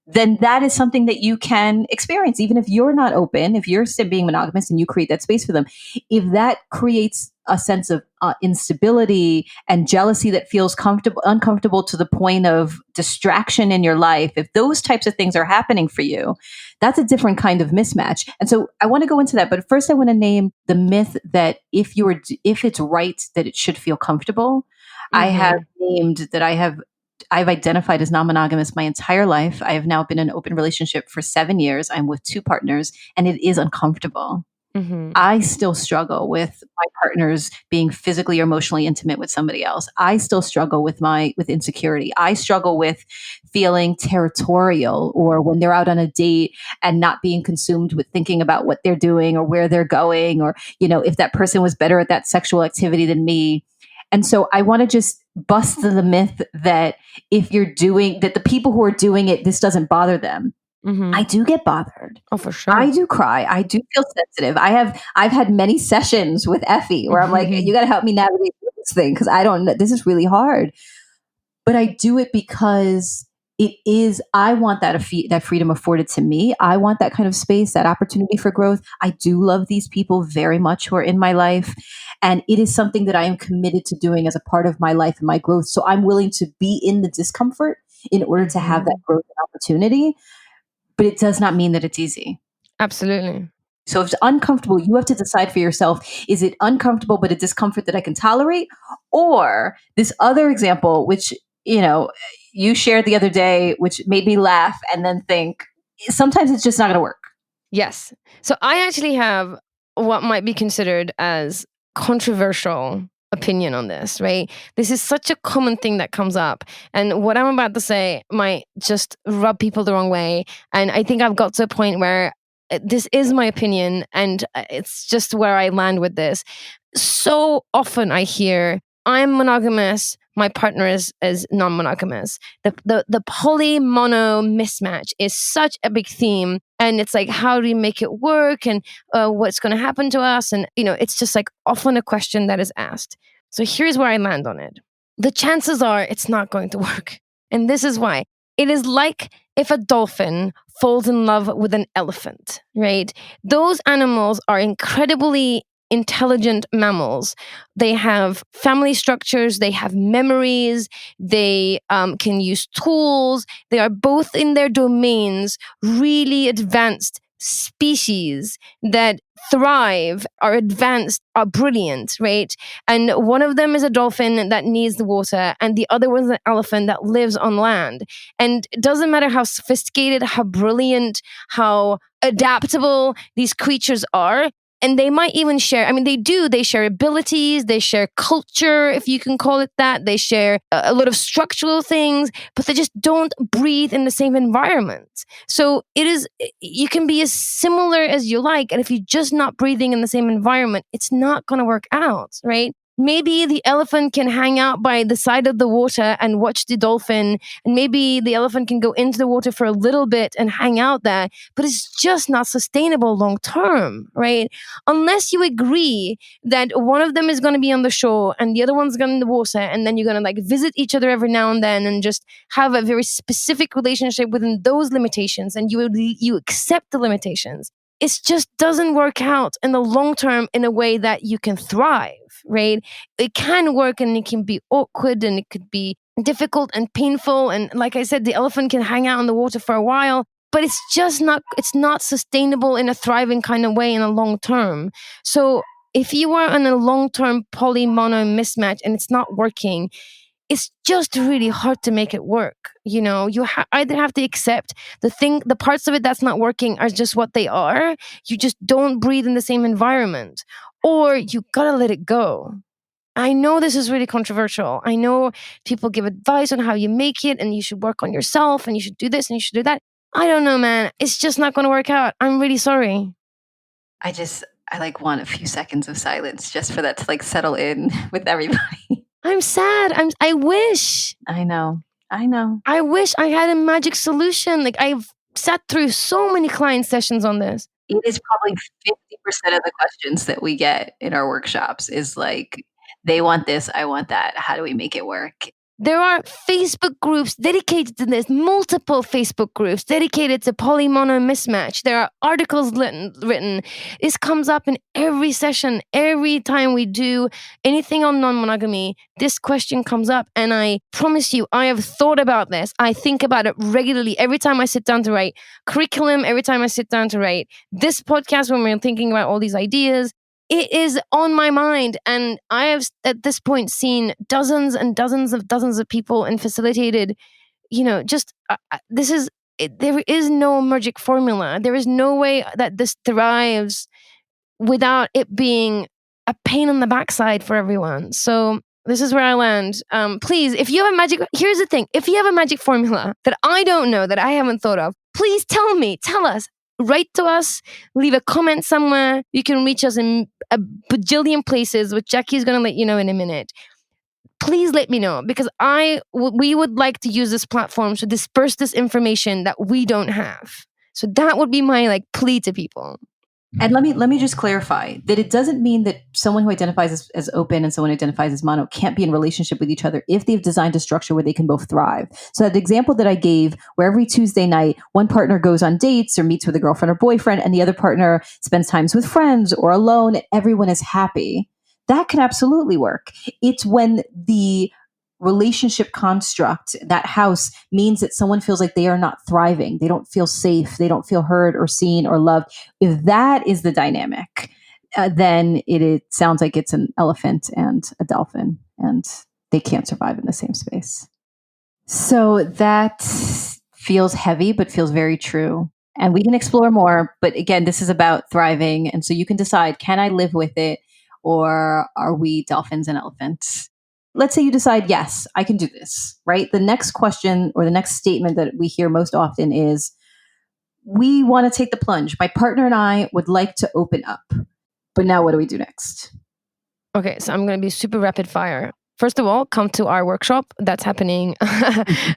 then that is something that you can experience, even if you're not open, if you're still being monogamous and you create that space for them. If that creates a sense of instability and jealousy that feels uncomfortable to the point of distraction in your life, if those types of things are happening for you, that's a different kind of mismatch. And so I want to go into that, but first I want to name the myth that if it's right that it should feel comfortable. Mm-hmm. I have named that I've identified as non-monogamous my entire life. I have now been in an open relationship for 7 years. I'm with 2 partners, and it is uncomfortable. Mm-hmm. I still struggle with my partners being physically or emotionally intimate with somebody else. I still struggle with insecurity. I struggle with feeling territorial, or when they're out on a date and not being consumed with thinking about what they're doing or where they're going, or, if that person was better at that sexual activity than me. And so I want to just bust the myth that that the people who are doing it, this doesn't bother them. Mm-hmm. I do get bothered. Oh, for sure. I do cry. I do feel sensitive. I've had many sessions with Effy where I'm like, you got to help me navigate this thing because I don't know. This is really hard. But I do it because I want that freedom afforded to me. I want that kind of space, that opportunity for growth. I do love these people very much who are in my life. And it is something that I am committed to doing as a part of my life and my growth. So I'm willing to be in the discomfort in order to have that growth and opportunity. But it does not mean that it's easy. Absolutely. So if it's uncomfortable, you have to decide for yourself, is it uncomfortable but a discomfort that I can tolerate? Or this other example, which, you shared the other day, which made me laugh and then think, sometimes it's just not going to work. Yes. So I actually have what might be considered as controversial opinion on this, right? This is such a common thing that comes up. And what I'm about to say might just rub people the wrong way. And I think I've got to a point where this is my opinion and it's just where I land with this. So often I hear, I'm monogamous, my partner is non-monogamous. The poly-mono mismatch is such a big theme. And it's like, how do we make it work? And what's going to happen to us? And, it's just like often a question that is asked. So here's where I land on it. The chances are it's not going to work. And this is why. It is like if a dolphin falls in love with an elephant, right? Those animals are incredibly intelligent mammals. They have family structures, they have memories, they can use tools. They are both in their domains really advanced species that thrive, are advanced, are brilliant, right? And one of them is a dolphin that needs the water, and the other one's an elephant that lives on land. And it doesn't matter how sophisticated, how brilliant, how adaptable these creatures are. And they might even share, they share abilities, they share culture, if you can call it that. They share a lot of structural things, but they just don't breathe in the same environment. So you can be as similar as you like. And if you're just not breathing in the same environment, it's not going to work out, right? Maybe the elephant can hang out by the side of the water and watch the dolphin. And maybe the elephant can go into the water for a little bit and hang out there, but it's just not sustainable long term, right? Unless you agree that one of them is going to be on the shore and the other one's going in the water, and then you're going to like visit each other every now and then and just have a very specific relationship within those limitations, and you accept the limitations. It just doesn't work out in the long term in a way that you can thrive, right? It can work and it can be awkward and it could be difficult and painful. And like I said, the elephant can hang out in the water for a while, but it's not sustainable in a thriving kind of way in a long term. So if you are in a long-term poly-mono mismatch and it's not working, it's just really hard to make it work. You either have to accept the parts of it that's not working are just what they are. You just don't breathe in the same environment, or you gotta let it go. I know this is really controversial. I know people give advice on how you make it, and you should work on yourself, and you should do this, and you should do that. I don't know, man. It's just not going to work out. I'm really sorry. I want a few seconds of silence just for that to like settle in with everybody. I'm sad. I wish. I know. I wish I had a magic solution. Like, I've sat through so many client sessions on this. It is probably 50% of the questions that we get in our workshops is like, they want this, I want that. How do we make it work? There are Facebook groups dedicated to this, multiple Facebook groups dedicated to poly-mono mismatch. There are articles written. This comes up in every session. Every time we do anything on non-monogamy, this question comes up. And I promise you, I have thought about this. I think about it regularly every time I sit down to write curriculum, every time I sit down to write this podcast when we're thinking about all these ideas. It is on my mind, and I have at this point seen dozens and dozens of people and facilitated, there is no magic formula. There is no way that this thrives without it being a pain in the backside for everyone. So this is where I land. Please, here's the thing. If you have a magic formula that I don't know, that I haven't thought of, please tell us. Write to us, leave a comment somewhere. You can reach us in a bajillion places, which Jackie is going to let you know in a minute. Please let me know, because we would like to use this platform to disperse this information that we don't have. So that would be my plea to people. And let me just clarify that it doesn't mean that someone who identifies as open and someone who identifies as mono can't be in relationship with each other if they've designed a structure where they can both thrive. So that example that I gave, where every Tuesday night, one partner goes on dates or meets with a girlfriend or boyfriend, and the other partner spends times with friends or alone, and everyone is happy. That can absolutely work. It's when the relationship construct, that house, means that someone feels like they are not thriving. They don't feel safe. They don't feel heard or seen or loved. If that is the dynamic, then it sounds like it's an elephant and a dolphin, and they can't survive in the same space. So that feels heavy, but feels very true. And we can explore more. But again, this is about thriving. And so you can decide, can I live with it? Or are we dolphins and elephants? Let's say you decide, yes, I can do this, right? The next question or the next statement that we hear most often is, we want to take the plunge. My partner and I would like to open up. But now what do we do next? Okay, so I'm going to be super rapid fire. First of all, come to our workshop. That's happening.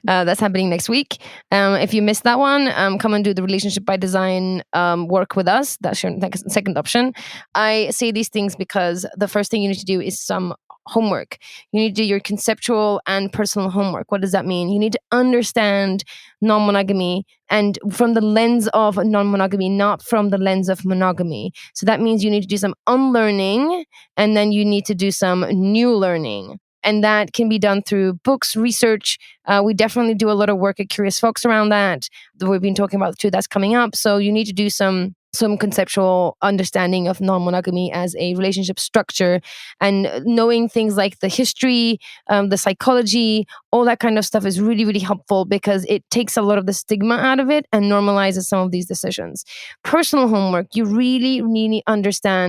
That's happening next week. If you missed that one, come and do the relationship by design work with us. That's your second option. I say these things because the first thing you need to do is some homework. You need to do your conceptual and personal homework. What does that mean? You need to understand non-monogamy, and from the lens of non-monogamy, not from the lens of monogamy. So that means you need to do some unlearning, and then you need to do some new learning. And that can be done through books, research. We definitely do a lot of work at Curious Folks around that. We've been talking about too. That's coming up. So you need to do some conceptual understanding of non-monogamy as a relationship structure, and knowing things like the history, the psychology, all that kind of stuff is really, really helpful because it takes a lot of the stigma out of it and normalizes some of these decisions. Personal homework, you really, really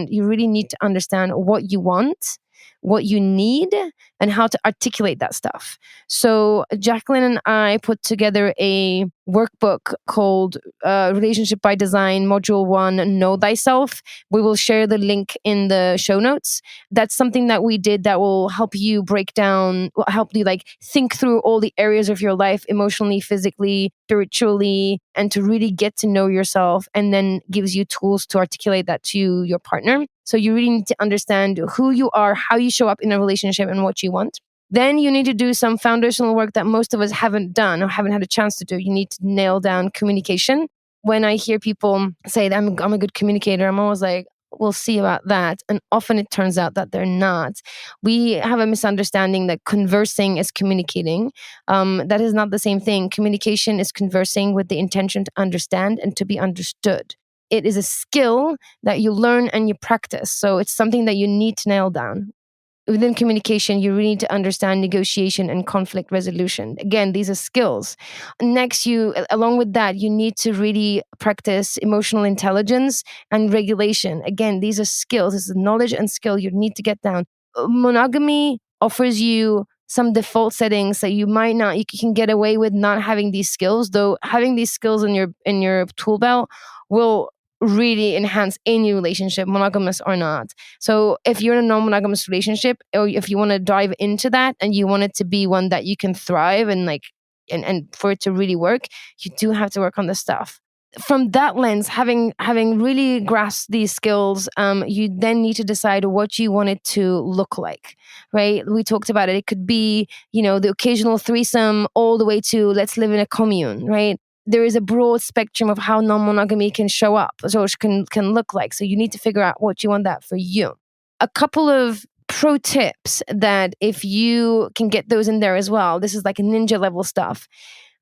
you really need to understand what you want, what you need, and how to articulate that stuff. So Jacqueline and I put together a workbook called Relationship by Design, Module 1, Know Thyself. We will share the link in the show notes. That's something that we did that will help you break down, help you like think through all the areas of your life, emotionally, physically, spiritually, and to really get to know yourself, and then gives you tools to articulate that to your partner. So you really need to understand who you are, how you show up in a relationship, and what you want. Then you need to do some foundational work that most of us haven't done or haven't had a chance to do. You need to nail down communication. When I hear people say that I'm a good communicator, I'm always like, we'll see about that. And often it turns out that they're not. We have a misunderstanding that conversing is communicating. That is not the same thing. Communication is conversing with the intention to understand and to be understood. It is a skill that you learn and you practice. So it's something that you need to nail down. Within communication, you really need to understand negotiation and conflict resolution. Again, these are skills. Next, along with that, you need to really practice emotional intelligence and regulation. Again, these are skills. This is knowledge and skill you need to get down. Monogamy offers you some default settings that you can get away with not having these skills, though having these skills in your tool belt will really enhance any relationship, monogamous or not. So if you're in a non-monogamous relationship, or if you want to dive into that and you want it to be one that you can thrive and and for it to really work, you do have to work on this stuff. From that lens, having really grasped these skills, you then need to decide what you want it to look like, right? We talked about it. It could be, the occasional threesome, all the way to let's live in a commune, right? There is a broad spectrum of how non-monogamy can show up, so it can look like. So you need to figure out what you want that for you. A couple of pro tips that if you can get those in there as well, this is like a ninja level stuff.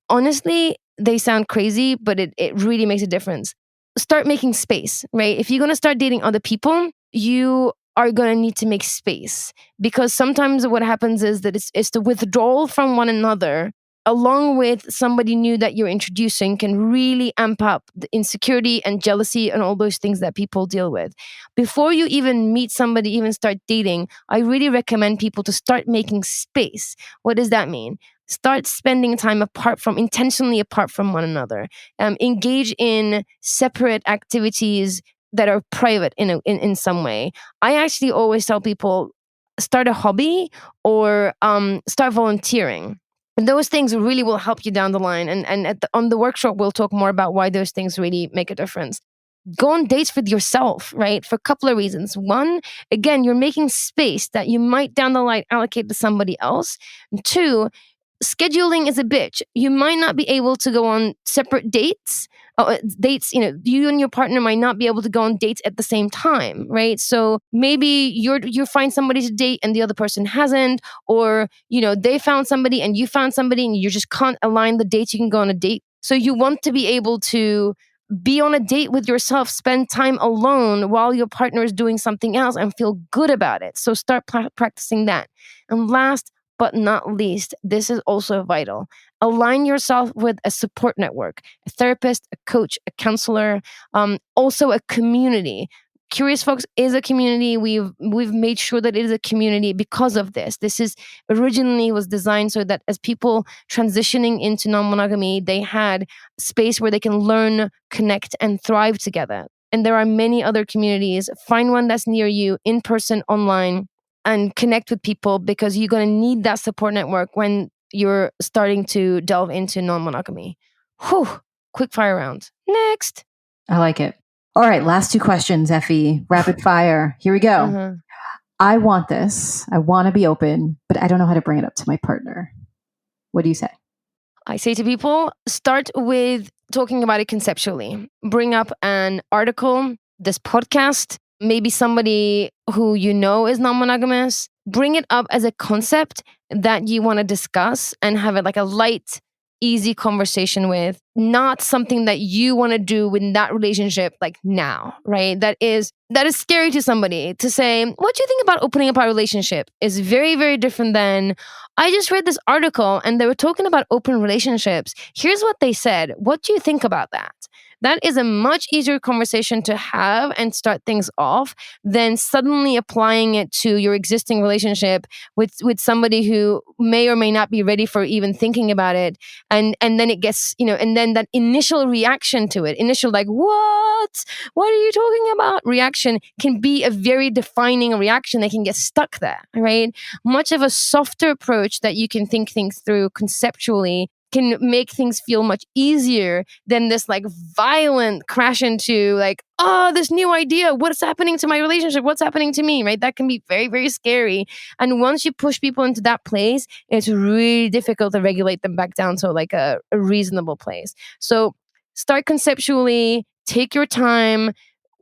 Honestly, they sound crazy, but it really makes a difference. Start making space, right? If you're going to start dating other people, you are going to need to make space, because sometimes what happens is that it's the withdrawal from one another along with somebody new that you're introducing can really amp up the insecurity and jealousy and all those things that people deal with. Before you even meet somebody, even start dating, I really recommend people to start making space. What does that mean? Start spending time intentionally apart from one another. Engage in separate activities that are private in some way. I actually always tell people, start a hobby or start volunteering. And those things really will help you down the line. And on the workshop, we'll talk more about why those things really make a difference. Go on dates with yourself, right? For a couple of reasons. One, again, you're making space that you might down the line allocate to somebody else. And two, scheduling is a bitch. You might not be able to go on separate dates. You and your partner might not be able to go on dates at the same time, right? So maybe you find somebody to date and the other person hasn't, or they found somebody and you found somebody and you just can't align the dates you can go on a date. So you want to be able to be on a date with yourself, spend time alone while your partner is doing something else and feel good about it. So start practicing that. And last but not least, this is also vital. Align yourself with a support network, a therapist, a coach, a counselor, also a community. Curious Folks is a community. We've made sure that it is a community because of this. This is originally was designed so that as people transitioning into non-monogamy, they had space where they can learn, connect, and thrive together. And there are many other communities. Find one that's near you, in person, online. and connect with people, because you're going to need that support network when you're starting to delve into non-monogamy. Whew, quick fire round. Next. I like it. All right, last two questions, Effie. Rapid fire. Here we go. Uh-huh. I want this. I want to be open, but I don't know how to bring it up to my partner. What do you say? I say to people, start with talking about it conceptually. Bring up an article, this podcast, maybe somebody who you know is non-monogamous. Bring it up as a concept that you want to discuss and have it like a light, easy conversation with, not something that you want to do in that relationship like now, right? That is scary to somebody to say, what do you think about opening up our relationship? Is very, very different than, I just read this article and they were talking about open relationships. Here's what they said. What do you think about that? That is a much easier conversation to have and start things off than suddenly applying it to your existing relationship with somebody who may or may not be ready for even thinking about it. And then it gets, and then that initial reaction to it, initial like, what are you talking about? Reaction can be a very defining reaction. They can get stuck there, right? Much of a softer approach that you can think things through conceptually can make things feel much easier than this like violent crash into like, oh, this new idea. What's happening to my relationship? What's happening to me? Right? That can be very, very scary. And once you push people into that place, it's really difficult to regulate them back down to like a reasonable place. So start conceptually, take your time,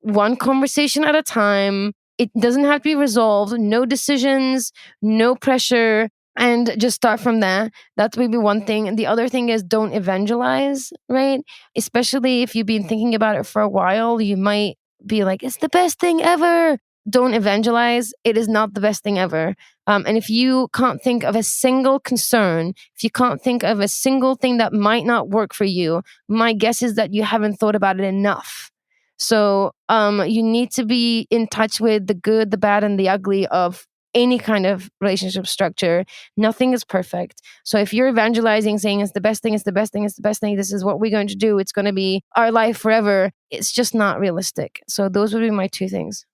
one conversation at a time. It doesn't have to be resolved. No decisions, no pressure. And just start from there. That's maybe one thing. And the other thing is don't evangelize, right? Especially if you've been thinking about it for a while, you might be like, it's the best thing ever. Don't evangelize. It is not the best thing ever. And if you can't think of a single concern, if you can't think of a single thing that might not work for you, my guess is that you haven't thought about it enough. So you need to be in touch with the good, the bad, and the ugly of any kind of relationship structure. Nothing is perfect. So if you're evangelizing, saying it's the best thing, it's the best thing, it's the best thing, this is what we're going to do, it's going to be our life forever, it's just not realistic. So those would be my two things.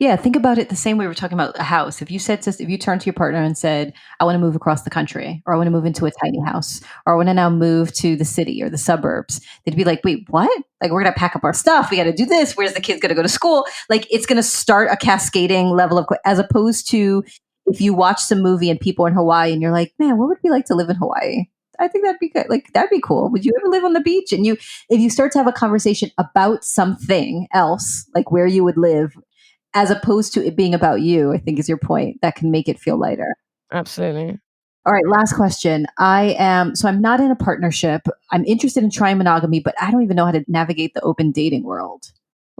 Yeah, think about it the same way we're talking about a house. If you turned to your partner and said, I want to move across the country, or I want to move into a tiny house, or I want to now move to the city or the suburbs, they'd be like, wait, what? Like, we're going to pack up our stuff. We got to do this. Where's the kids going to go to school? Like, it's going to start a cascading level of, as opposed to if you watch some movie and people in Hawaii and you're like, man, what would it be like to live in Hawaii? I think that'd be good. Like, that'd be cool. Would you ever live on the beach? And if you start to have a conversation about something else, like where you would live, as opposed to it being about you, I think is your point. That can make it feel lighter. Absolutely. All right, last question. I'm not in a partnership. I'm interested in trying monogamy, but I don't even know how to navigate the open dating world.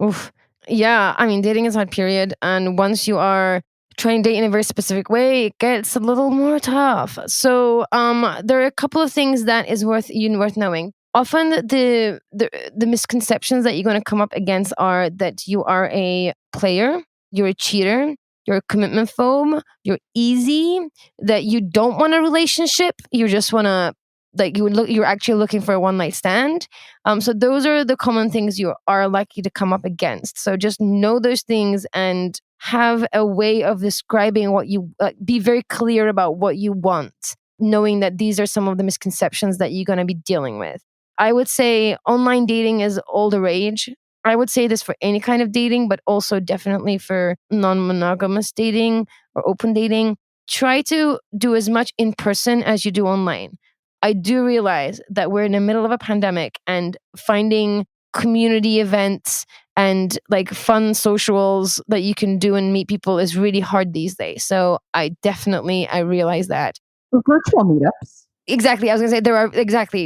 Oof. Yeah, I mean, dating is hard, period. And once you are trying to date in a very specific way, it gets a little more tough. So there are a couple of things that is worth knowing. Often the misconceptions that you're going to come up against are that you are a player, you're a cheater, you're a commitment phobe, you're easy, that you don't want a relationship, you just want to you're actually looking for a one night stand. So those are the common things you are likely to come up against. So just know those things and have a way of describing what you be very clear about what you want, knowing that these are some of the misconceptions that you're going to be dealing with. I would say online dating is all the rage. I would say this for any kind of dating, but also definitely for non-monogamous dating or open dating. Try to do as much in person as you do online. I do realize that we're in the middle of a pandemic and finding community events and like fun socials that you can do and meet people is really hard these days. So I realize that. Virtual meetups. Exactly. I was going to say there are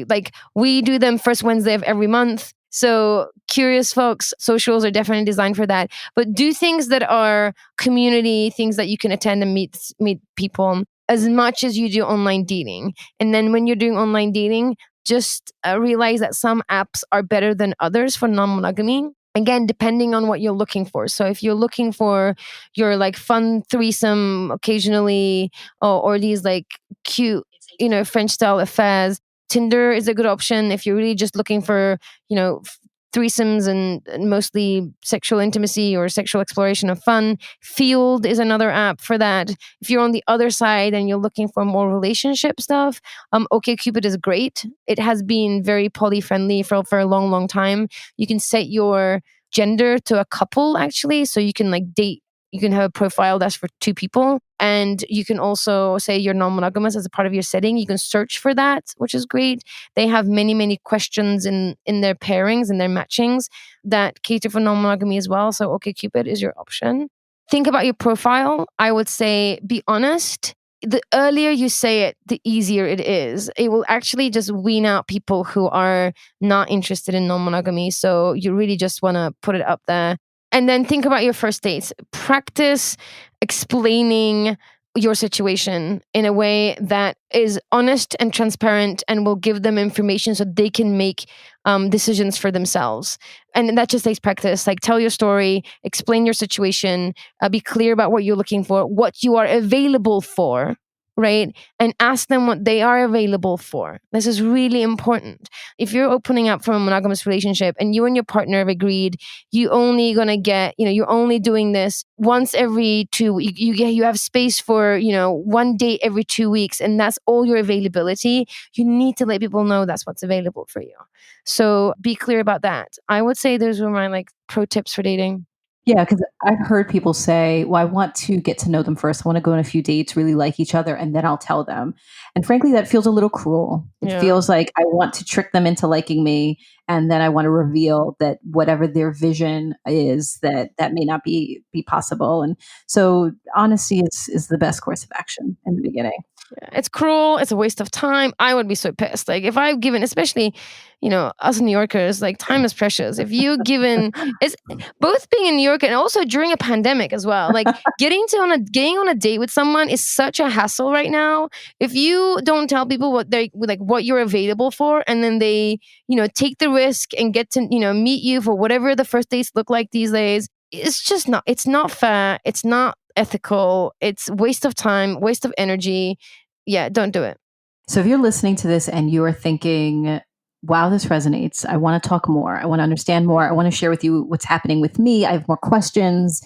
like we do them first Wednesday of every month. So curious folks, socials are definitely designed for that. But do things that are community, things that you can attend and meet people as much as you do online dating. And then when you're doing online dating, just realize that some apps are better than others for non-monogamy. Again, depending on what you're looking for. So if you're looking for your like fun threesome occasionally, or these like cute, French style affairs, Tinder is a good option. If you're really just looking for, threesomes and mostly sexual intimacy or sexual exploration of fun. Field is another app for that. If you're on the other side and you're looking for more relationship stuff, OkCupid is great. It has been very poly-friendly for a long, long time. You can set your gender to a couple, actually, so you can like date. You can have a profile that's for two people. And you can also say you're non-monogamous as a part of your setting. You can search for that, which is great. They have many, many questions in their pairings and their matchings that cater for non-monogamy as well. So OkCupid is your option. Think about your profile. I would say be honest. The earlier you say it, the easier it is. It will actually just wean out people who are not interested in non-monogamy. So you really just want to put it up there. And then think about your first dates. Practice explaining your situation in a way that is honest and transparent and will give them information so they can make decisions for themselves. And that just takes practice. Like, tell your story, explain your situation, be clear about what you're looking for, what you are available for, right? And ask them what they are available for. This is really important. If you're opening up from a monogamous relationship and you and your partner have agreed, you only gonna get, you're only doing this once every 2 weeks. You have space for, one date every 2 weeks, and that's all your availability. You need to let people know that's what's available for you. So be clear about that. I would say those were my pro tips for dating. Yeah, because I've heard people say, well, I want to get to know them first. I want to go on a few dates, really like each other, and then I'll tell them. And frankly, that feels a little cruel. It feels like I want to trick them into liking me, and then I want to reveal that whatever their vision is, that may not be possible. And so honesty is the best course of action in the beginning. Yeah, it's cruel. It's a waste of time. I would be so pissed. If I've given, especially, us New Yorkers, time is precious. If you given, it's both being in New York and also during a pandemic as well. Getting on a date with someone is such a hassle right now. If you don't tell people what you're available for, and then they, take the risk and get to, meet you for whatever the first dates look like these days, it's not fair. It's not ethical. It's waste of time, waste of energy. Yeah, don't do it. So if you're listening to this and you are thinking, wow, this resonates, I want to talk more, I want to understand more, I want to share with you what's happening with me, I have more questions,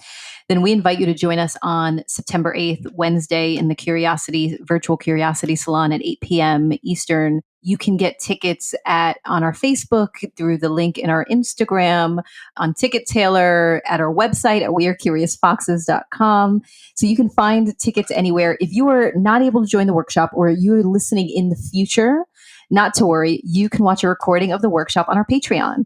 then we invite you to join us on September 8th, Wednesday, in the Virtual Curiosity Salon at 8 p.m. Eastern. You can get tickets on our Facebook, through the link in our Instagram, on Ticket Tailor, at our website at wearecuriousfoxes.com. So you can find tickets anywhere. If you are not able to join the workshop, or you're listening in the future, not to worry, you can watch a recording of the workshop on our Patreon.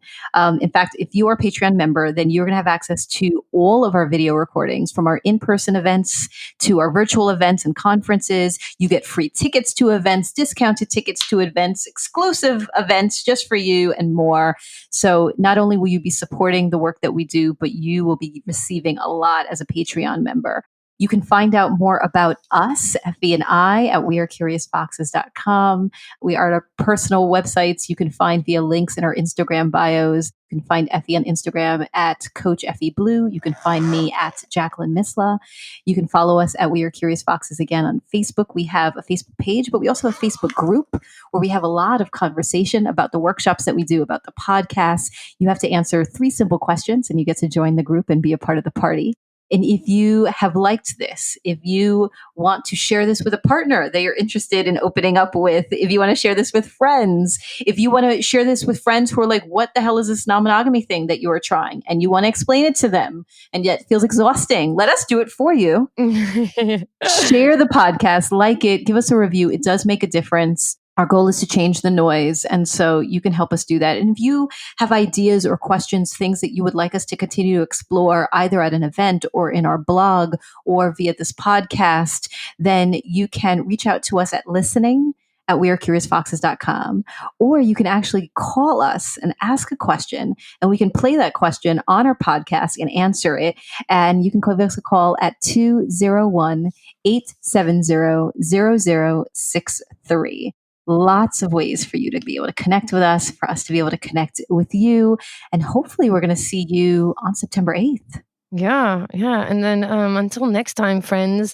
In fact, if you are a Patreon member, then you're going to have access to all of our video recordings, from our in-person events to our virtual events and conferences. You get free tickets to events, discounted tickets to events, exclusive events just for you, and more. So not only will you be supporting the work that we do, but you will be receiving a lot as a Patreon member. You can find out more about us, Effy and I, at wearecuriousfoxes.com. We are at our personal websites. You can find via links in our Instagram bios. You can find Effy on Instagram at Coach Effy Blue. You can find me at Jacqueline Misla. You can follow us at We Are Curious Foxes again on Facebook. We have a Facebook page, but we also have a Facebook group where we have a lot of conversation about the workshops that we do, about the podcast. You have to answer 3 simple questions, and you get to join the group and be a part of the party. And if you have liked this, if you want to share this with a partner that you're interested in opening up with, if you want to share this with friends, if you want to share this with friends who are like, what the hell is this non-monogamy thing that you are trying? And you want to explain it to them, and yet it feels exhausting, let us do it for you. Share the podcast, like it, give us a review. It does make a difference. Our goal is to change the noise. And so you can help us do that. And if you have ideas or questions, things that you would like us to continue to explore, either at an event or in our blog or via this podcast, then you can reach out to us at listening@wearecuriousfoxes.com, or you can actually call us and ask a question, and we can play that question on our podcast and answer it. And you can give us a call at 201-870-0063. Lots of ways for you to be able to connect with us, for us to be able to connect with you. And hopefully we're going to see you on September 8th. Yeah. And then until next time, friends,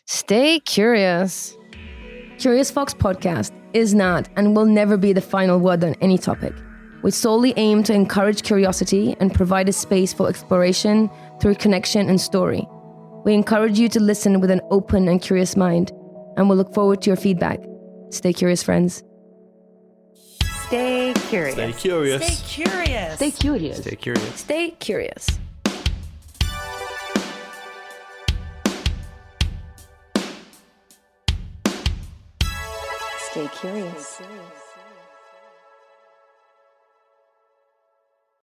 stay curious. Curious Fox Podcast is not and will never be the final word on any topic. We solely aim to encourage curiosity and provide a space for exploration through connection and story. We encourage you to listen with an open and curious mind, and we'll look forward to your feedback. Stay curious, friends. Stay curious. Stay curious. Stay curious. Stay curious. Stay curious. Stay curious. Stay curious.